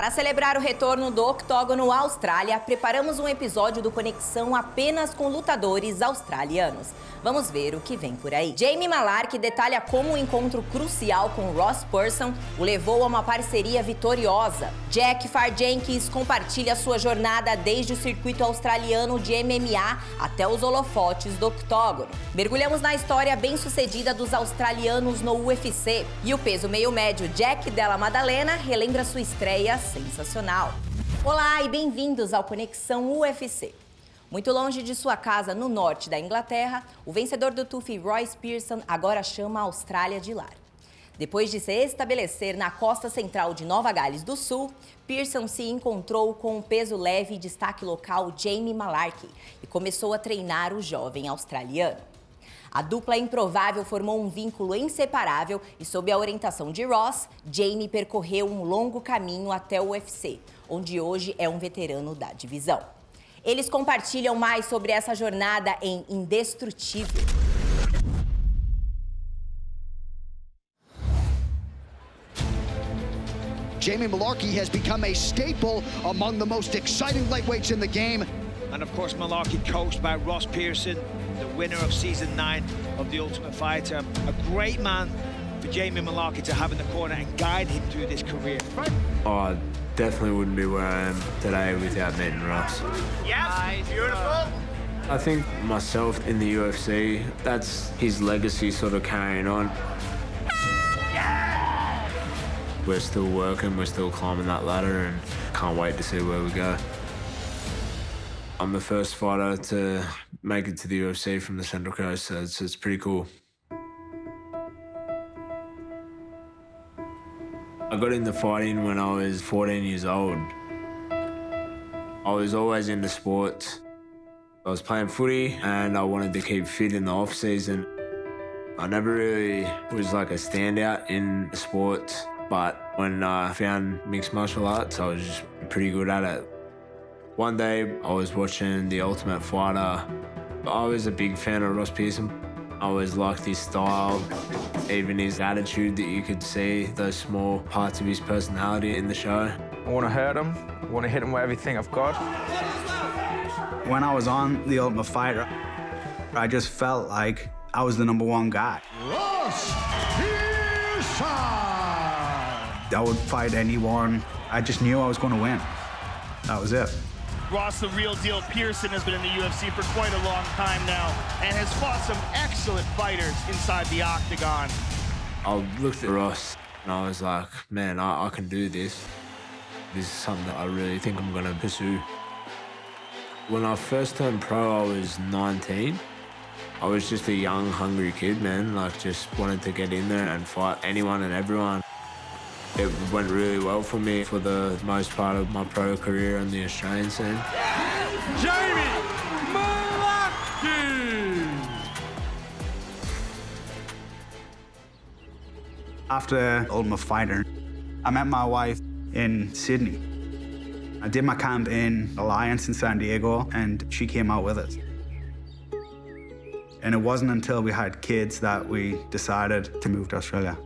Para celebrar o retorno do Octógono à Austrália, preparamos um episódio do Conexão apenas com lutadores australianos. Vamos ver o que vem por aí. Jamie Malarkey detalha como um encontro crucial com Ross Pearson o levou a uma parceria vitoriosa. Jack Farr-Jenkins compartilha sua jornada desde o circuito australiano de MMA até os holofotes do Octógono. Mergulhamos na história bem-sucedida dos australianos no UFC. E o peso meio-médio Jack Della Maddalena relembra sua estreia sensacional. Olá e bem-vindos ao Conexão UFC. Muito longe de sua casa no norte da Inglaterra, o vencedor do TUF Ross Pearson agora chama a Austrália de lar. Depois de se estabelecer na costa central de Nova Gales do Sul, Pearson se encontrou com o peso leve e destaque local Jamie Malarkey e começou a treinar o jovem australiano. A dupla improvável formou um vínculo inseparável e, sob a orientação de Ross, Jamie percorreu um longo caminho até o UFC, onde hoje é um veterano da divisão. Eles compartilham mais sobre essa jornada em Indestrutível. Jamie Malarkey has become a staple among the most exciting lightweights in the game. And of course, Malarkey coached by Ross Pearson, the winner of season 9 of The Ultimate Fighter. A great man for Jamie Malarkey to have in the corner and guide him through this career. I definitely wouldn't be where I am today without meeting Ross. Yeah, beautiful. I think myself in the UFC, that's his legacy sort of carrying on. We're still working, we're still climbing that ladder and can't wait to see where we go. I'm the first fighter to make it to the UFC from the Central Coast, so it's pretty cool. I got into fighting when I was 14 years old. I was always into sports. I was playing footy and I wanted to keep fit in the off-season. I never really was like a standout in sports, but when I found mixed martial arts, I was just pretty good at it. One day, I was watching The Ultimate Fighter. I was a big fan of Ross Pearson. I always liked his style, even his attitude that you could see, those small parts of his personality in the show. I want to hurt him. I want to hit him with everything I've got. When I was on The Ultimate Fighter, I just felt like I was the #1 guy. Ross Pearson! I would fight anyone. I just knew I was going to win. That was it. Ross, the real deal, Pearson has been in the UFC for quite a long time now and has fought some excellent fighters inside the octagon. I looked at Ross and I was like, man, I can do this. This is something that I really think I'm going to pursue. When I first turned pro, I was 19. I was just a young, hungry kid, man, like just wanted to get in there and fight anyone and everyone. It went really well for me for the most part of my pro career in the Australian scene. Jamie Malarkey! After Ultimate Fighter, I met my wife in Sydney. I did my camp in Alliance in San Diego, and she came out with us. And it wasn't until we had kids that we decided to move to Australia.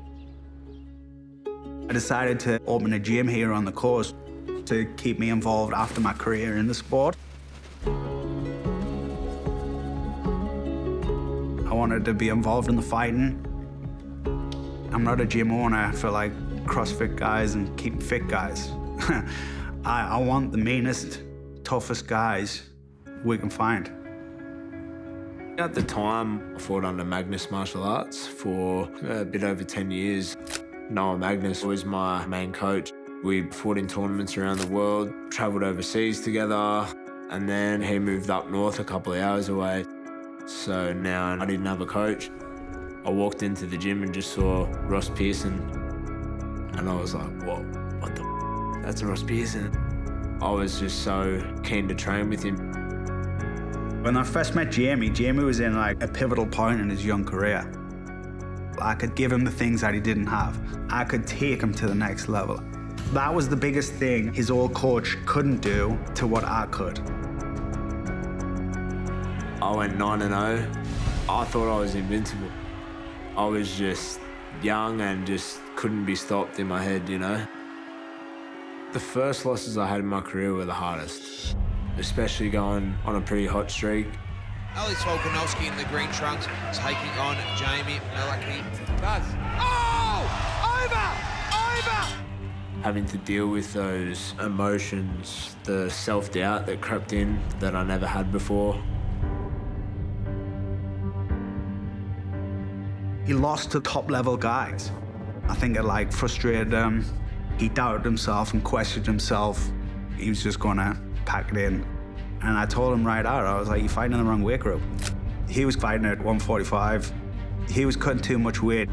I decided to open a gym here on the coast to keep me involved after my career in the sport. I wanted to be involved in the fighting. I'm not a gym owner for like CrossFit guys and keep fit guys. I want the meanest, toughest guys we can find. At the time, I fought under Magnus Martial Arts for a bit over 10 years. Noah Magnus was my main coach. We fought in tournaments around the world, travelled overseas together, and then he moved up north a couple of hours away. So now I didn't have a coach. I walked into the gym and just saw Ross Pearson, and I was like, whoa, what the f***? That's Ross Pearson. I was just so keen to train with him. When I first met Jamie, Jamie was in like a pivotal point in his young career. I could give him the things that he didn't have. I could take him to the next level. That was the biggest thing his old coach couldn't do to what I could. I went 9-0. I thought I was invincible. I was just young and just couldn't be stopped in my head, you know. The first losses I had in my career were the hardest, especially going on a pretty hot streak. Alex Volkanovski in the green trunks taking on Jamie Mullarkey. Having to deal with those emotions, the self-doubt that crept in that I never had before. He lost to top-level guys. I think it like frustrated him. He doubted himself and questioned himself. He was just gonna pack it in. And I told him right out, I was like, you're fighting in the wrong weight group. He was fighting at 145. He was cutting too much weight.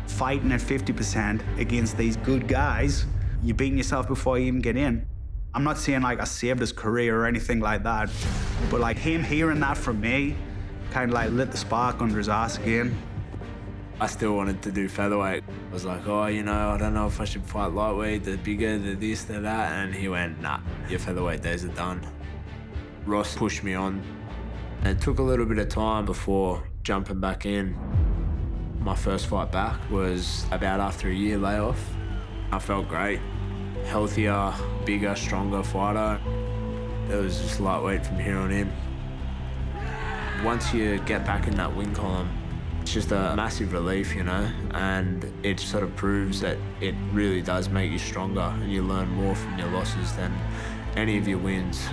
Fighting at 50% against these good guys, you're beating yourself before you even get in. I'm not saying like I saved his career or anything like that, but like him hearing that from me kind of like lit the spark under his ass again. I still wanted to do featherweight. I was like, oh, you know, I don't know if I should fight lightweight, the bigger, the this, the that. And he went, nah, your featherweight days are done. Ross pushed me on. It took a little bit of time before jumping back in. My first fight back was about after a year layoff. I felt great. Healthier, bigger, stronger fighter. It was just lightweight from here on in. Once you get back in that win column, it's just a massive relief, you know, and it sort of proves that it really does make you stronger and you learn more from your losses than any of your wins.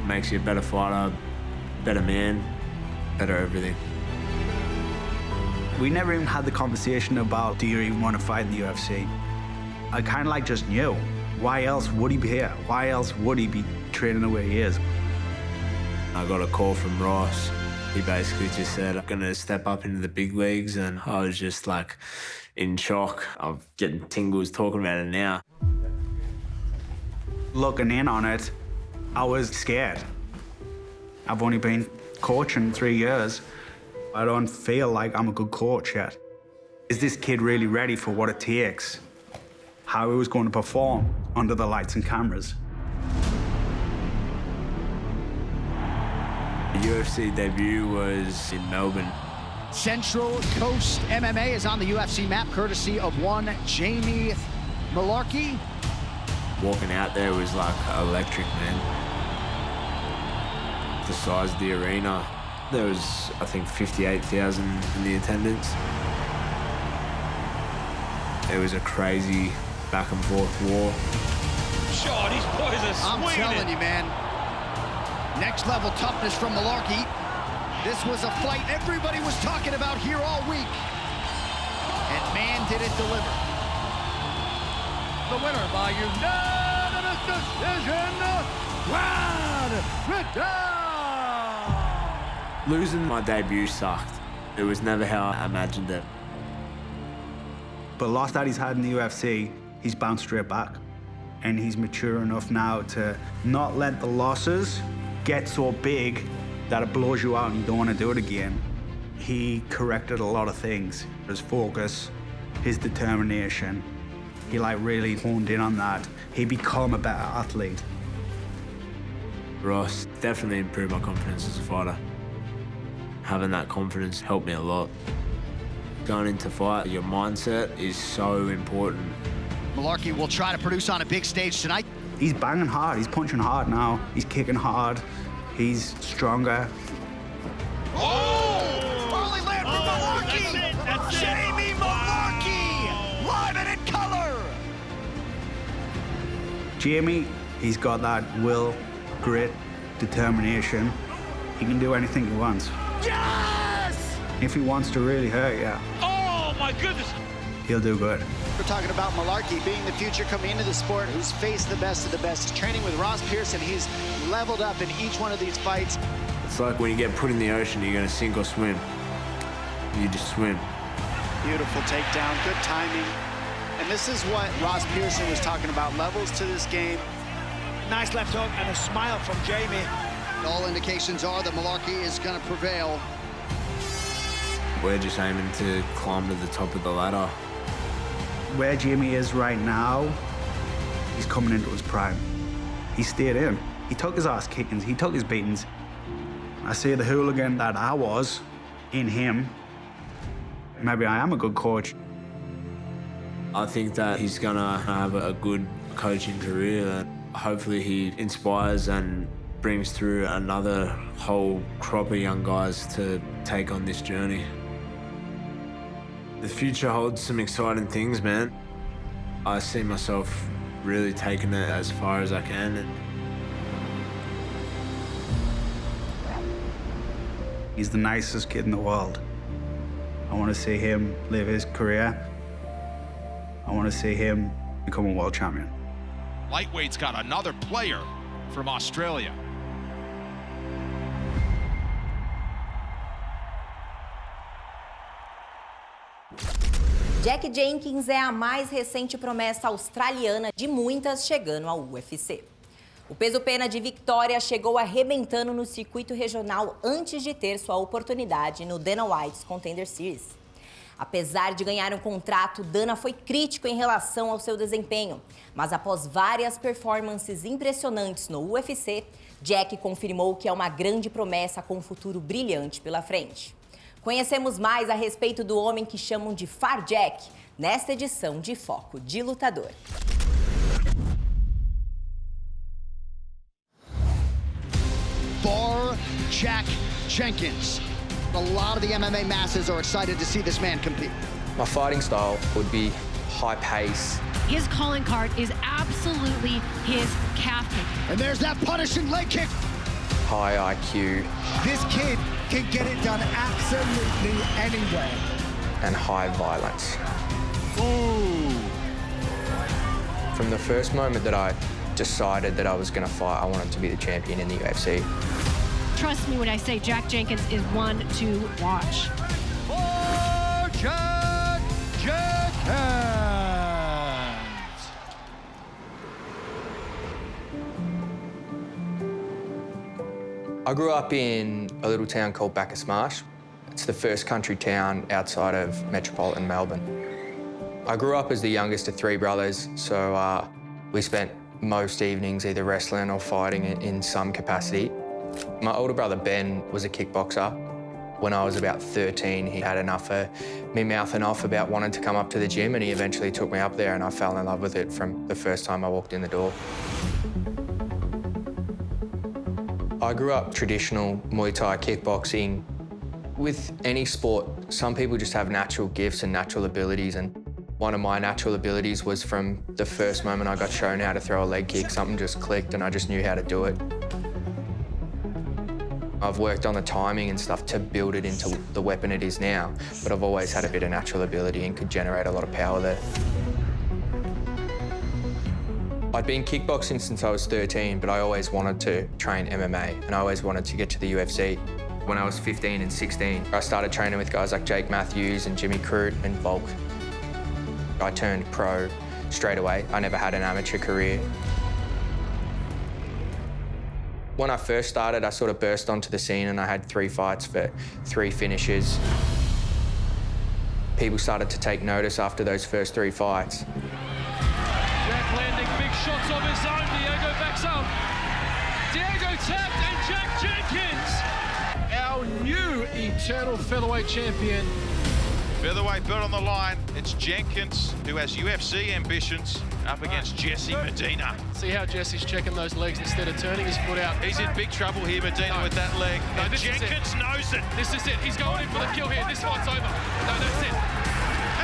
It makes you a better fighter, better man, better everything. We never even had the conversation about, do you even want to fight in the UFC? I kind of like just knew. Why else would he be here? Why else would he be training the way he is? I got a call from Ross. He basically just said, I'm going to step up into the big leagues, and I was just like in shock. I'm getting tingles talking about it now. Looking in on it, I was scared. I've only been coaching 3 years. I don't feel like I'm a good coach yet. Is this kid really ready for what it takes? How he was going to perform under the lights and cameras? The UFC debut was in Melbourne. Central Coast MMA is on the UFC map, courtesy of one Jamie Mullarkey. Walking out there was like electric, man. The size of the arena, there was, I think, 58,000 in the attendance. It was a crazy back and forth war. Shot, he's poisonous. I'm telling you, man. Next level toughness from Mullarkey. This was a fight everybody was talking about here all week. And man, did it deliver. The winner by unanimous decision, Brad Riddell. Losing my debut sucked. It was never how I imagined it. But loss that he's had in the UFC, he's bounced straight back. And he's mature enough now to not let the losses get so big that it blows you out and you don't want to do it again. He corrected a lot of things. His focus, his determination. He like really honed in on that. He become a better athlete. Ross definitely improved my confidence as a fighter. Having that confidence helped me a lot. Going into fight, your mindset is so important. Mullarkey will try to produce on a big stage tonight. He's banging hard, he's punching hard now. He's kicking hard, he's stronger. Oh! Early land from Mullarkey! That's it. Jamie Mullarkey! Live and in color! Jamie, he's got that will, grit, determination. He can do anything he wants. Yes! If he wants to really hurt you, Oh, my goodness. he'll do good. We're talking about Mullarkey being the future coming into the sport, who's faced the best of the best. He's training with Ross Pearson. He's leveled up in each one of these fights. It's like when you get put in the ocean, you're gonna sink or swim. You just swim. Beautiful takedown, good timing. And this is what Ross Pearson was talking about, levels to this game. Nice left hook and a smile from Jamie. All indications are that Mullarkey is going to prevail. We're just aiming to climb to the top of the ladder. Where Jamie is right now, he's coming into his prime. He stayed in. He took his ass kickings, he took his beatings. I see the hooligan that I was in him. Maybe I am a good coach. I think that he's gonna have a good coaching career. And hopefully he inspires and brings through another whole crop of young guys to take on this journey. The future holds some exciting things, man. I see myself really taking it as far as I can. He's the nicest kid in the world. I want to see him live his career. I want to see him become a world champion. Lightweight's got another player from Australia. Jack Jenkins é a mais recente promessa australiana de muitas chegando ao UFC. O peso-pena de Vitória chegou arrebentando no circuito regional antes de ter sua oportunidade no Dana White's Contender Series. Apesar de ganhar um contrato, Dana foi crítico em relação ao seu desempenho. Mas após várias performances impressionantes no UFC, Jack confirmou que é uma grande promessa com um futuro brilhante pela frente. Conhecemos mais a respeito do homem que chamam de Far Jack nesta edição de Foco de Lutador. Far Jack Jenkins. A lot of the MMA masses are excited to see this man compete. My fighting style would be high pace. His calling card is absolutely his calf kick. And there's that punishing leg kick. High IQ. This kid can get it done absolutely anywhere. And high violence. Ooh. From the first moment that I decided that I was going to fight, I wanted to be the champion in the UFC. Trust me when I say Jack Jenkins is one to watch. For Jack Jenkins! I grew up in a little town called Bacchus Marsh. It's the first country town outside of metropolitan Melbourne. I grew up as the youngest of three brothers, so we spent most evenings either wrestling or fighting in some capacity. My older brother Ben was a kickboxer. When I was about 13, he had enough of me mouthing off about wanting to come up to the gym, and he eventually took me up there, and I fell in love with it from the first time I walked in the door. I grew up traditional Muay Thai kickboxing. With any sport, some people just have natural gifts and natural abilities, and one of my natural abilities was from the first moment I got shown how to throw a leg kick, something just clicked and I just knew how to do it. I've worked on the timing and stuff to build it into the weapon it is now, but I've always had a bit of natural ability and could generate a lot of power there. I'd been kickboxing since I was 13, but I always wanted to train MMA and I always wanted to get to the UFC. When I was 15 and 16, I started training with guys like Jake Matthews and Jimmy Crute and Volk. I turned pro straight away. I never had an amateur career. When I first started, I sort of burst onto the scene and I had 3 fights for 3 finishes. People started to take notice after those first 3 fights. Jack landing big shots of his own. Diego backs up. Diego tapped and Jack Jenkins, our new eternal featherweight champion. Featherweight belt on the line. It's Jenkins, who has UFC ambitions, up against Jesse Medina. See how Jesse's checking those legs instead of turning his foot out. He's in big trouble here, Medina, with that leg. No, and Jenkins knows it. This is it. He's going in for the kill here. This fight's over. No, that's it.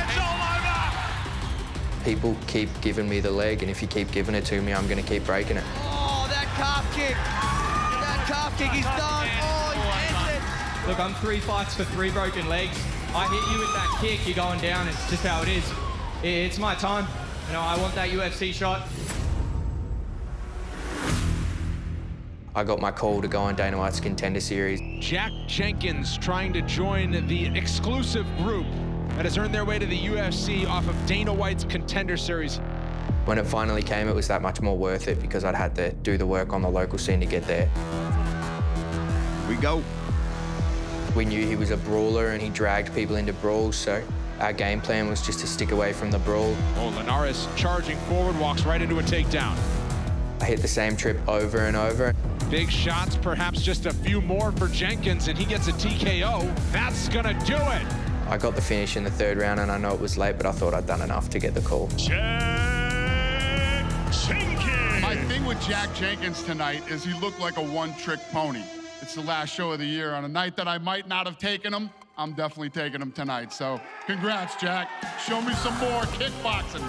It's all over. People keep giving me the leg, and if you keep giving it to me, I'm going to keep breaking it. Oh, that calf kick. That calf kick is done. Oh, he ended it. Look, I'm 3 fights for 3 broken legs. I hit you with that kick, you're going down. It's just how it is. It's my time. You know, I want that UFC shot. I got my call to go on Dana White's Contender Series. Jack Jenkins trying to join the exclusive group that has earned their way to the UFC off of Dana White's Contender Series. When it finally came, it was that much more worth it because I'd had to do the work on the local scene to get there. We go. We knew he was a brawler and he dragged people into brawls, so our game plan was just to stick away from the brawl. Oh, Linares charging forward, walks right into a takedown. I hit the same trip over and over. Big shots, perhaps just a few more for Jenkins, and he gets a TKO. That's gonna do it. I got the finish in the 3rd round, and I know it was late, but I thought I'd done enough to get the call. Jenkins! Jenkins. My thing with Jack Jenkins tonight is he looked like a one-trick pony. It's the last show of the year. On a night that I might not have taken him, I'm definitely taking him tonight. So congrats, Jack. Show me some more kickboxing.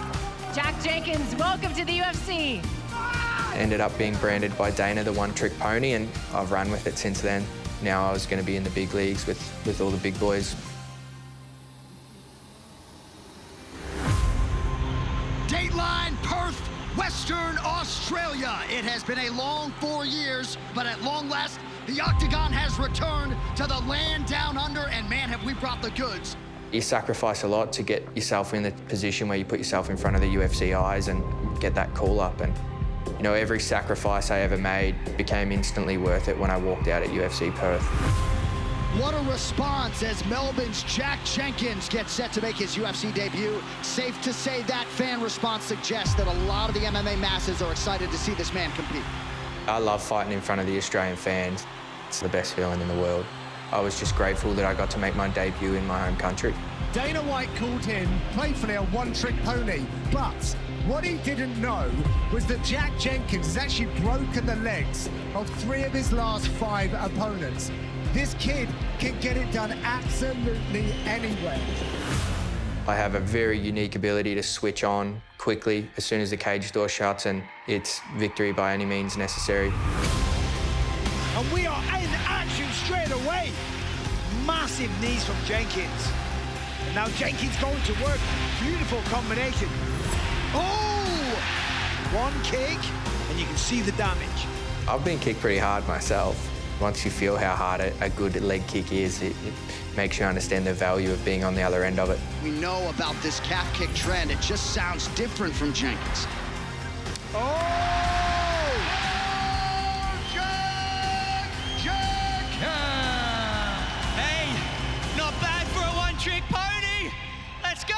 Jack Jenkins, welcome to the UFC. Ended up being branded by Dana the one-trick pony, and I've run with it since then. Now I was going to be in the big leagues with all the big boys. Dateline, Perth, Western Australia. It has been a long 4 years, but at long last, the Octagon has returned to the land down under, and man, have we brought the goods. You sacrifice a lot to get yourself in the position where you put yourself in front of the UFC eyes and get that call up. And you know, every sacrifice I ever made became instantly worth it when I walked out at UFC Perth. What a response as Melbourne's Jack Jenkins gets set to make his UFC debut. Safe to say that fan response suggests that a lot of the MMA masses are excited to see this man compete. I love fighting in front of the Australian fans. It's the best feeling in the world. I was just grateful that I got to make my debut in my home country. Dana White called him playfully a one-trick pony, but what he didn't know was that Jack Jenkins has actually broken the legs of 3 of his last 5 opponents. This kid can get it done absolutely anywhere. I have a very unique ability to switch on quickly as soon as the cage door shuts, and it's victory by any means necessary. And we are in action straight away. Massive knees from Jenkins. And now Jenkins going to work. Beautiful combination. Oh! One kick, and you can see the damage. I've been kicked pretty hard myself. Once you feel how hard a good leg kick is, it makes you understand the value of being on the other end of it. We know about this calf kick trend. It just sounds different from Jenkins. Hey, not bad for a one-trick pony. Let's go.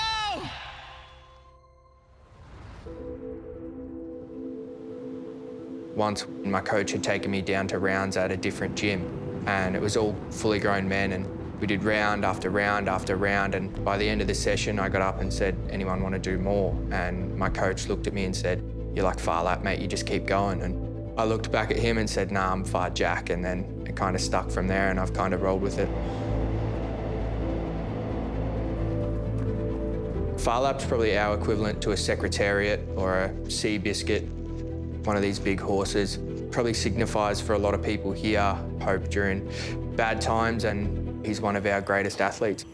Once my coach had taken me down to rounds at a different gym, and it was all fully grown men, and we did round after round after round, and by the end of the session I got up and said, anyone want to do more? And my coach looked at me and said, you're like Phar Lap, mate, you just keep going. And I looked back at him and said, nah, I'm Phar Jack, and then it kind of stuck from there, and I've kind of rolled with it. Phar Lap's probably our equivalent to a Secretariat or a Seabiscuit. One of these big horses probably signifies for a lot of people here hope during bad times, and he's one of our greatest athletes.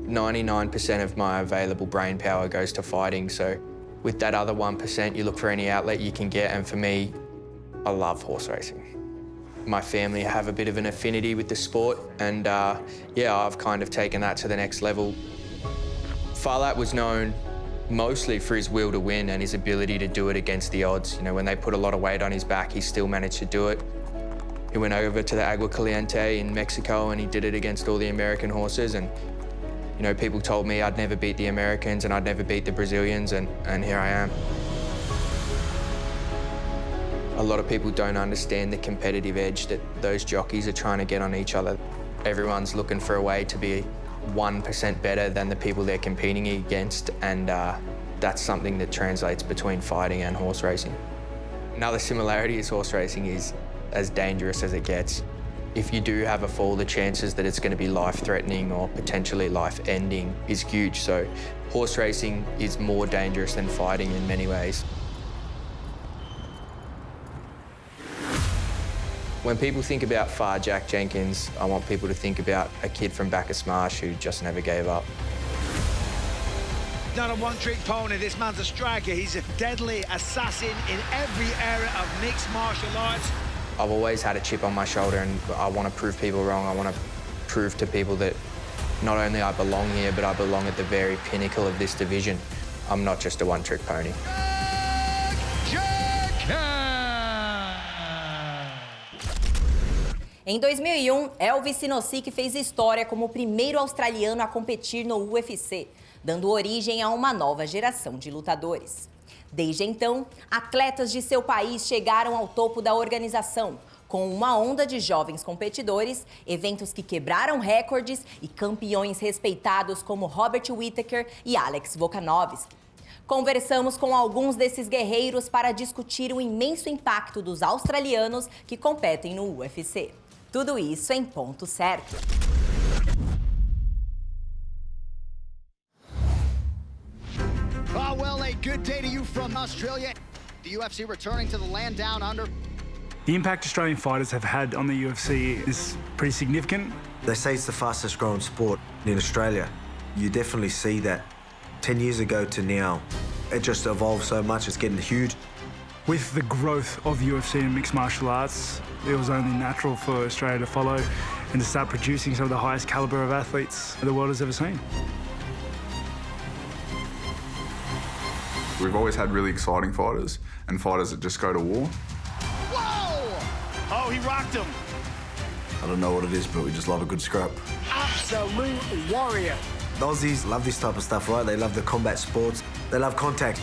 "99% of my available brain power goes to fighting, so with that other 1%, you look for any outlet you can get, and for me, I love horse racing. My family have a bit of an affinity with the sport, and yeah, I've kind of taken that to the next level. Phar Lap was known mostly for his will to win and his ability to do it against the odds. You know, when they put a lot of weight on his back, he still managed to do it. He went over to the Agua Caliente in Mexico and he did it against all the American horses. And, you know, people told me I'd never beat the Americans and I'd never beat the Brazilians, and here I am. A lot of people don't understand the competitive edge that those jockeys are trying to get on each other. Everyone's looking for a way to be 1% better than the people they're competing against, and that's something that translates between fighting and horse racing. Another similarity is horse racing is as dangerous as it gets. If you do have a fall, the chances that it's going to be life-threatening or potentially life-ending is huge, so horse racing is more dangerous than fighting in many ways. When people think about Phar Jack Jenkins, I want people to think about a kid from Bacchus Marsh who just never gave up. Not a one-trick pony, this man's a striker. He's a deadly assassin in every area of mixed martial arts. I've always had a chip on my shoulder, and I want to prove people wrong. I want to prove to people that not only I belong here, but I belong at the very pinnacle of this division. I'm not just a one-trick pony. Em 2001, Elvis Sinosic fez história como o primeiro australiano a competir no UFC, dando origem a uma nova geração de lutadores. Desde então, atletas de seu país chegaram ao topo da organização, com uma onda de jovens competidores, eventos que quebraram recordes e campeões respeitados como Robert Whittaker e Alex Volkanovski. Conversamos com alguns desses guerreiros para discutir o imenso impacto dos australianos que competem no UFC. Tudo isso em Ponto Certo. Oh, well, a good day to you from Australia. The UFC returning to the land down under. The impact Australian fighters have had on the UFC is pretty significant. They say it's the fastest growing sport in Australia. You definitely see that. 10 years ago to now, it just evolved so much, it's getting huge. With the growth of UFC and mixed martial arts, it was only natural for Australia to follow and to start producing some of the highest caliber of athletes the world has ever seen. We've always had really exciting fighters and fighters that just go to war. Whoa! Oh, he rocked him. I don't know what it is, but we just love a good scrap. Absolute warrior. The Aussies love this type of stuff, right? They love the combat sports. They love contact.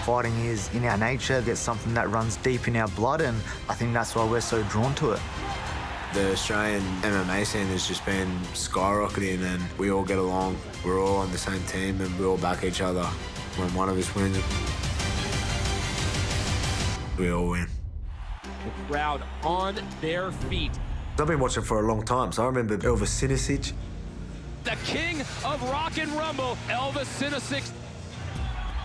Fighting is in our nature. It's something that runs deep in our blood, and I think that's why we're so drawn to it. The Australian MMA scene has just been skyrocketing and we all get along. We're all on the same team and we all back each other. When one of us wins, we all win. The crowd on their feet. I've been watching for a long time, so I remember Elvis Sinisic. The king of rock and rumble, Elvis Sinisic.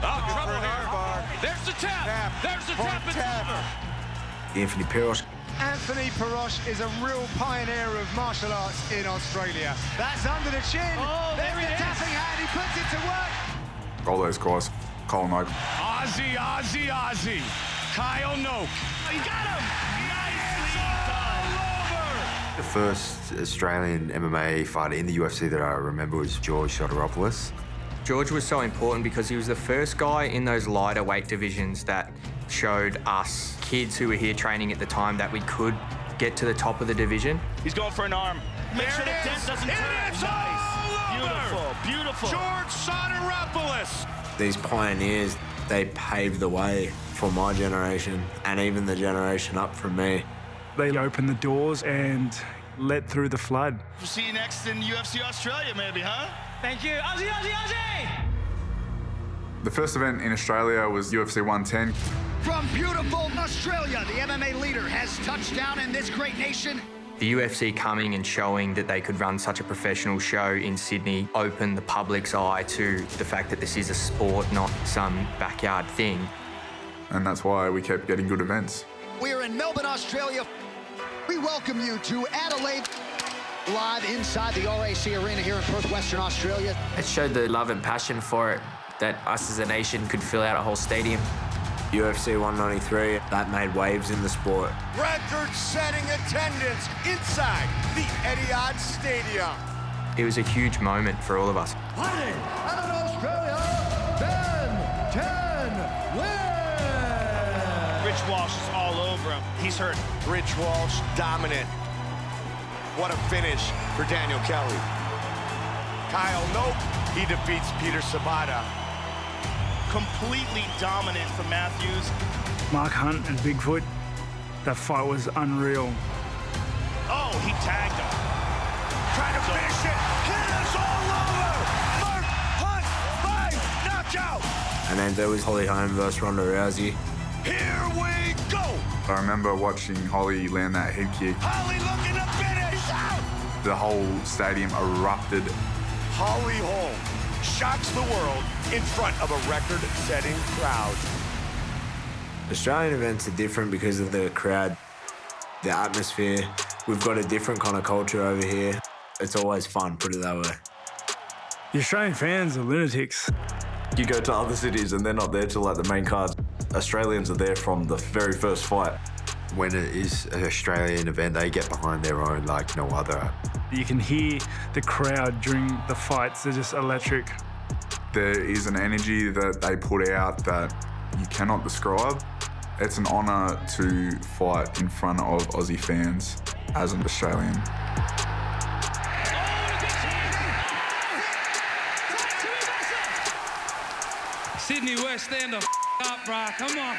Oh, trouble here. There's the tap. There's the tap. It's over. Anthony Peros. Anthony Peros is a real pioneer of martial arts in Australia. That's under the chin. Oh, there's the tapping hand. He puts it to work. All those guys, Colin Oak. Aussie. Kyle Noke. He got him. The first Australian MMA fighter in the UFC that I remember was George Sotiropoulos. George was so important because he was the first guy in those lighter weight divisions that showed us kids who were here training at the time that we could get to the top of the division. He's going for an arm. Make sure the dent doesn't turn. It's Nice. Beautiful. George Sotiropoulos. These pioneers, they paved the way for my generation and even the generation up from me. They opened the doors and let through the flood. We'll see you next in UFC Australia, maybe, huh? Thank you. Aussie. The first event in Australia was UFC 110. From beautiful Australia, the MMA leader has touched down in this great nation. The UFC coming and showing that they could run such a professional show in Sydney opened the public's eye to the fact that this is a sport, not some backyard thing. And that's why we kept getting good events. We're in Melbourne, Australia. We welcome you to Adelaide, live inside the RAC Arena here in Perth, Western Australia. It showed the love and passion for it, that us as a nation could fill out a whole stadium. UFC 193, that made waves in the sport. Record-setting attendance inside the Etihad Stadium. It was a huge moment for all of us. Fighting out of Australia, Ben 10 wins! Rich Walsh is all over him. He's hurt. Rich Walsh, dominant. What a finish for Daniel Kelly. Kyle Nope, he defeats Peter Sabata. Completely dominant from Matthews. Mark Hunt and Bigfoot, that fight was unreal. Oh, he tagged him. Trying to finish it. It's all over. Mark Hunt by knockout. And then there was Holly Holm versus Ronda Rousey. Here we go. I remember watching Holly land that head kick. Holly looking to finish out. The whole stadium erupted. Holly Holm shocks the world in front of a record-setting crowd. Australian events are different because of the crowd, the atmosphere. We've got a different kind of culture over here. It's always fun, put it that way. The Australian fans are lunatics. You go to other cities and they're not there till like the main cards. Australians are there from the very first fight. When it is an Australian event, they get behind their own like no other. You can hear the crowd during the fights, they're just electric. There is an energy that they put out that you cannot describe. It's an honour to fight in front of Aussie fans as an Australian. Sydney West, stand the up, bro. Come on.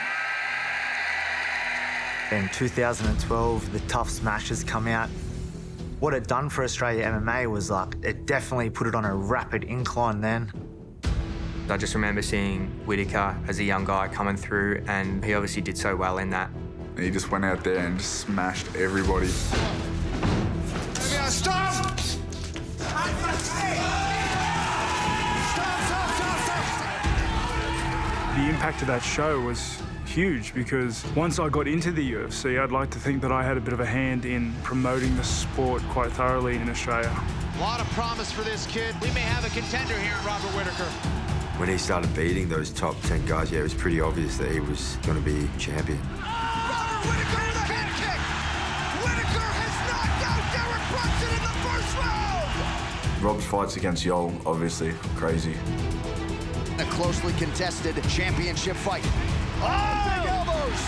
In 2012, the Tough Smashers come out. What it done for Australia MMA was it definitely put it on a rapid incline then. I just remember seeing Whittaker as a young guy coming through, and he obviously did so well in that. He just went out there and just smashed everybody. Stop! The impact of that show was huge because once I got into the UFC, I'd like to think that I had a bit of a hand in promoting the sport quite thoroughly in Australia. A lot of promise for this kid. We may have a contender here, Robert Whittaker. When he started beating those top 10 guys, yeah, it was pretty obvious that he was going to be champion. Robert Whittaker with a head kick! Whittaker has knocked out Derek Brunson in the first round! Rob's fights against Yoel, obviously, crazy. A closely contested championship fight. Oh, big elbows!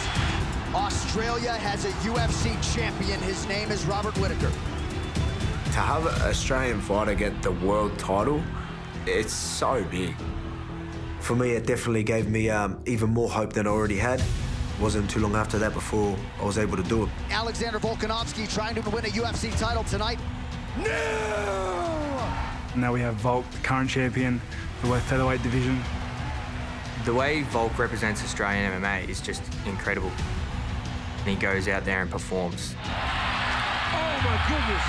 Australia has a UFC champion. His name is Robert Whittaker. To have an Australian fighter get the world title, it's so big. For me, it definitely gave me even more hope than I already had. It wasn't too long after that before I was able to do it. Alexander Volkanovski trying to win a UFC title tonight. No! Now we have Volk, the current champion, the featherweight division. The way Volk represents Australian MMA is just incredible. And he goes out there and performs. Oh my goodness!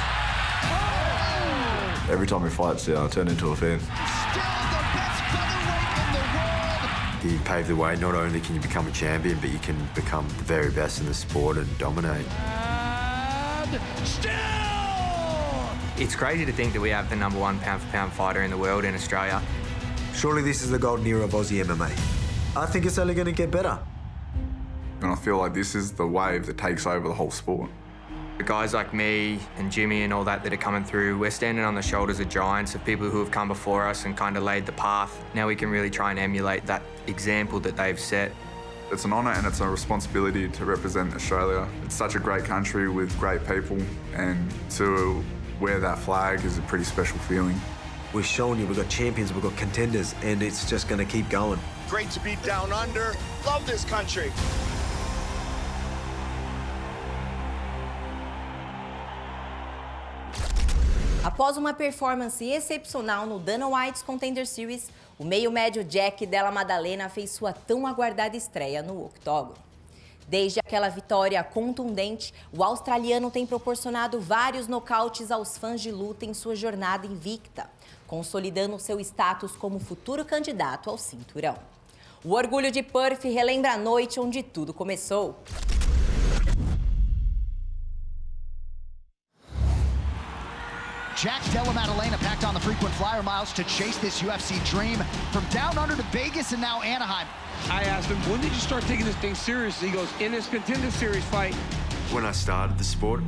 Oh! Every time he fights, I turn into a fan. He paved the way. Not only can you become a champion, but you can become the very best in the sport and dominate. And still! It's crazy to think that we have the #1 pound-for-pound fighter in the world in Australia. Surely this is the golden era of Aussie MMA. I think it's only going to get better. And I feel like this is the wave that takes over the whole sport. The guys like me and Jimmy and all that are coming through, we're standing on the shoulders of giants, of people who have come before us and kind of laid the path. Now we can really try and emulate that example that they've set. It's an honour and it's a responsibility to represent Australia. It's such a great country with great people, and to wear that flag is a pretty special feeling. We've shown you we've got champions, we've got contenders, and it's just going to keep going. Great to be down under. Love this country. Após uma performance excepcional no Dana White's Contender Series, o meio-médio Jack Della Maddalena fez sua tão aguardada estreia no octógono. Desde aquela vitória contundente, o australiano tem proporcionado vários nocautes aos fãs de luta em sua jornada invicta, consolidando seu status como futuro candidato ao cinturão. O orgulho de Perth relembra a noite onde tudo começou. Jack Della Maddalena packed on the frequent flyer miles to chase this UFC dream from down under to Vegas and now Anaheim. I asked him, when did you start taking this thing seriously? He goes, in this Contender Series fight. When I started the sport,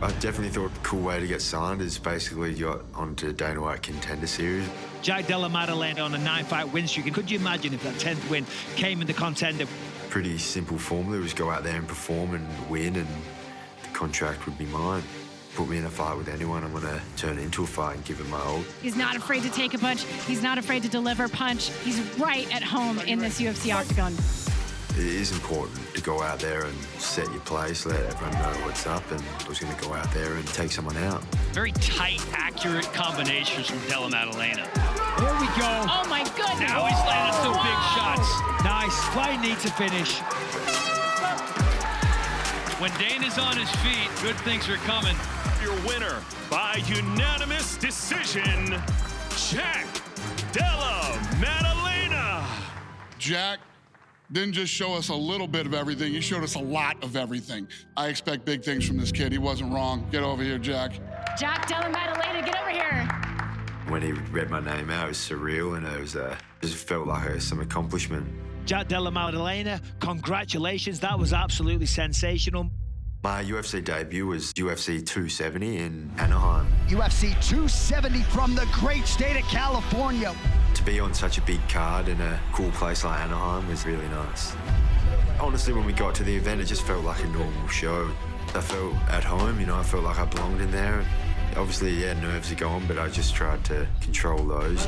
I definitely thought the cool way to get signed is basically got onto Dana White Contender Series. Jack Della Maddalena on a 9-fight win streak. Could you imagine if that 10th win came in the Contender? Pretty simple formula, was go out there and perform and win, and the contract would be mine. Put me in a fight with anyone, I'm going to turn it into a fight and give it my all. He's not afraid to take a punch. He's not afraid to deliver a punch. He's right at home in this UFC octagon. It is important to go out there and set your place, let everyone know what's up, and I was going to go out there and take someone out. Very tight, accurate combinations from Della Maddalena. Here we go. Oh my goodness. Now he's landing some big shots. Nice. Fight needs a finish. When Dana's on his feet, good things are coming. Your winner by unanimous decision, Jack Della Maddalena. Jack didn't just show us a little bit of everything, he showed us a lot of everything. I expect big things from this kid. He wasn't wrong. Get over here, Jack. Jack Della Maddalena, get over here. When he read my name out, it was surreal, and it was just felt like some accomplishment. Jack Della Maddalena, congratulations. That was absolutely sensational. My UFC debut was UFC 270 in Anaheim. UFC 270 from the great state of California. To be on such a big card in a cool place like Anaheim was really nice. Honestly, when we got to the event, it just felt like a normal show. I felt at home, I felt like I belonged in there. Obviously, yeah, nerves are going, but I just tried to control those.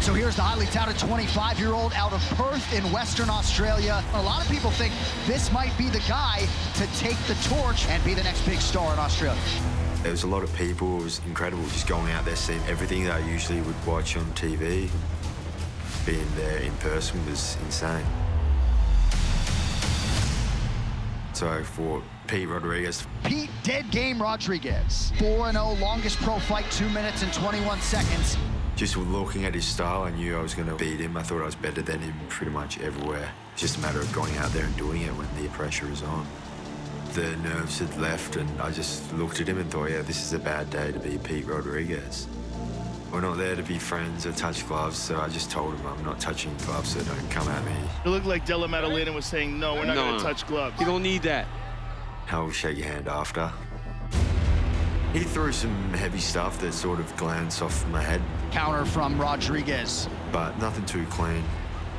So here's the highly touted 25-year-old out of Perth in Western Australia. A lot of people think this might be the guy to take the torch and be the next big star in Australia. There was a lot of people. It was incredible just going out there, seeing everything that I usually would watch on TV. Being there in person was insane. So I fought Pete Rodriguez. Pete Dead Game Rodriguez, 4-0, longest pro fight, 2 minutes and 21 seconds. Just looking at his style, I knew I was going to beat him. I thought I was better than him pretty much everywhere. It's just a matter of going out there and doing it when the pressure is on. The nerves had left, and I just looked at him and thought, yeah, this is a bad day to be Pete Rodriguez. We're not there to be friends or touch gloves, so I just told him I'm not touching gloves, so don't come at me. It looked like Della Maddalena was saying, no, we're not going to touch gloves. You don't need that. I'll shake your hand after. He threw some heavy stuff that sort of glanced off my head. Counter from Rodriguez. But nothing too clean.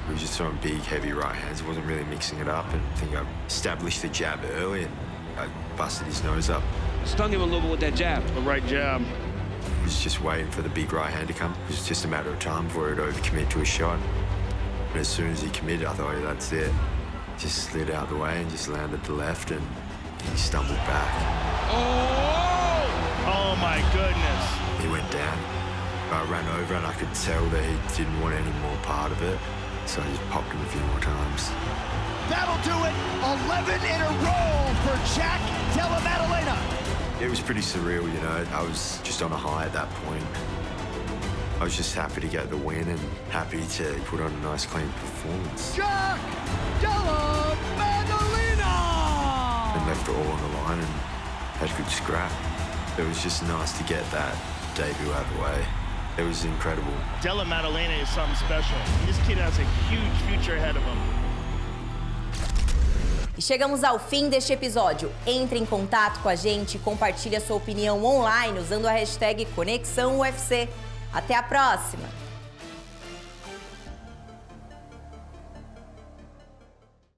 He was just throwing big, heavy right hands. Wasn't really mixing it up, and I think I established the jab early, and I busted his nose up. Stung him a little bit with that jab. The right jab. I was just waiting for the big right hand to come. It was just a matter of time before he'd overcommit to a shot. And as soon as he committed, I thought, yeah, that's it. Just slid out the way and just landed the left, and he stumbled back. Oh my goodness. He went down. I ran over and I could tell that he didn't want any more part of it. So I just popped him a few more times. That'll do it. 11 in a row for Jack Della Maddalena. It was pretty surreal, you know. I was just on a high at that point. I was just happy to get the win and happy to put on a nice, clean performance. Jack Della Maddalena! And left it all on the line and had a good scrap. It was just nice to get that debut out of the way. It was incredible. Della Maddalena is something special. This kid has a huge future ahead of him. E chegamos ao fim deste episódio. Entre em contato com a gente e compartilhe a sua opinião online usando a hashtag ConexãoUFC. Até a próxima!